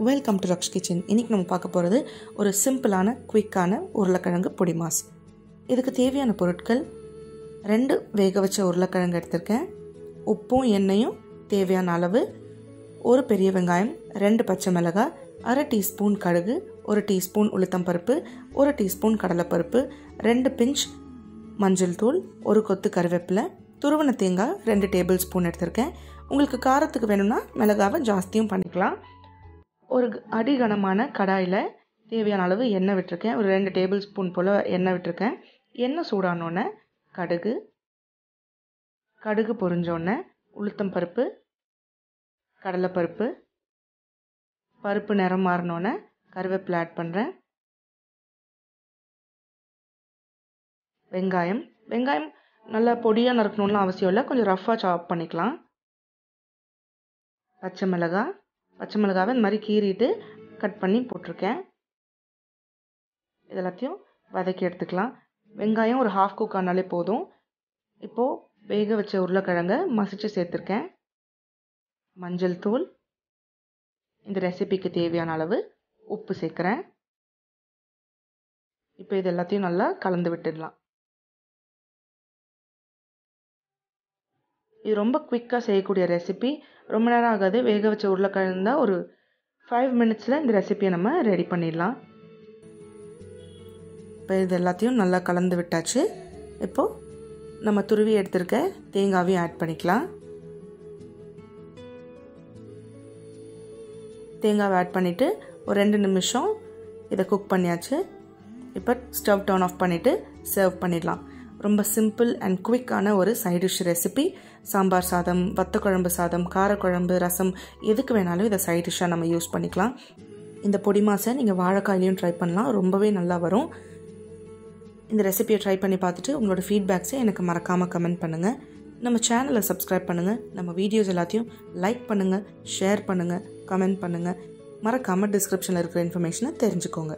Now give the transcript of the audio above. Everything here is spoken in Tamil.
Welcome to ரக்ஷ் kitchen. இன்றைக்கி நம்ம பார்க்க போகிறது ஒரு சிம்பிளான குயிக்கான உருளைக்கிழங்கு பொடி மாஸ். இதுக்கு தேவையான பொருட்கள் 2 வேக வச்ச உருளைக்கிழங்கு எடுத்திருக்கேன், உப்பும் எண்ணெயும் தேவையான அளவு, 1 பெரிய வெங்காயம், 2 பச்சை மிளகாய், 1/2 டீஸ்பூன் கடுகு, 1 டீஸ்பூன் உளுத்தம்பருப்பு, 1 டீஸ்பூன் கடலைப்பருப்பு, 2 பிஞ்ச் மஞ்சள் தூள், 1 கொத்து கருவேப்பிலை, துருவன தேங்காய் 2 டேபிள் ஸ்பூன் எடுத்திருக்கேன். உங்களுக்கு காரத்துக்கு வேணும்னா மிளகாவை ஜாஸ்தியும் பண்ணிக்கலாம். ஒரு அடிகனமான கடாயில் தேவையான அளவு எண்ணெய் விட்டுருக்கேன். ஒரு 2 டேபிள் ஸ்பூன் போல் எண்ணெய் விட்டுருக்கேன். எண்ணெய் சூடானோடனே கடுகு பொரிஞ்சோடனே உளுத்தம் பருப்பு, கடலைப்பருப்பு, பருப்பு நிறம் மாறினோடனே கருவேப்பிலை ஆட் பண்ணுறேன். வெங்காயம் நல்லா பொடியாக நறுக்கணும்னு அவசியம் இல்லை, கொஞ்சம் ரஃப்பாக சாப் பண்ணிக்கலாம். பச்சை மிளகாவை இந்த மாதிரி கீறிட்டு கட் பண்ணி போட்டிருக்கேன். இதெல்லாத்தையும் வதக்கி எடுத்துக்கலாம். வெங்காயம் ஒரு ஹாஃப் குக் ஆனாலே போதும். இப்போது வேக வச்ச உருளைக்கிழங்கை மசிச்சு சேர்த்துருக்கேன். மஞ்சள் தூள், இந்த ரெசிபிக்கு தேவையான அளவு உப்பு சேர்க்குறேன். இப்போ இது எல்லாத்தையும் நல்லா கலந்து விட்டுடலாம். இது ரொம்ப குயிக்காக செய்யக்கூடிய ரெசிபி, ரொம்ப நேரம் ஆகாது. வேக வச்ச உருளைக்கிழங்கு தான் ஒரு 5 மினிட்ஸில் இந்த ரெசிபியை நம்ம ரெடி பண்ணிடலாம். இப்போ இது எல்லாத்தையும் நல்லா கலந்து விட்டாச்சு. இப்போது நம்ம துருவி எடுத்துருக்க தேங்காவையும் ஆட் பண்ணிக்கலாம். தேங்காவை ஆட் பண்ணிவிட்டு ஒரு 2 நிமிஷம் இதை குக் பண்ணியாச்சு. இப்போ ஸ்டவ் டர்ன் ஆஃப் பண்ணிவிட்டு சர்வ் பண்ணிடலாம். ரொம்ப சிம்பிள் அண்ட் குவிக்கான ஒரு சைட் டிஷ் ரெசிபி. சாம்பார் சாதம், வத்தக்குழம்பு சாதம், காரக்குழம்பு, ரசம், எதுக்கு வேணாலும் இதை சைட் டிஷ்ஷாக நம்ம யூஸ் பண்ணிக்கலாம். இந்த பொடி மாஸை நீங்கள் வாழைக்காயிலையும் ட்ரை பண்ணலாம், ரொம்பவே நல்லா வரும். இந்த ரெசிபியை ட்ரை பண்ணி பார்த்துட்டு உங்களோட ஃபீட்பேக்ஸை எனக்கு மறக்காமல் கமெண்ட் பண்ணுங்கள். நம்ம சேனலை சப்ஸ்கிரைப் பண்ணுங்கள், நம்ம வீடியோஸ் எல்லாத்தையும் லைக் பண்ணுங்கள், ஷேர் பண்ணுங்கள், கமெண்ட் பண்ணுங்கள். மறக்காமல் டிஸ்கிரிப்ஷனில் இருக்கிற இன்ஃபர்மேஷனை தெரிஞ்சுக்கோங்க.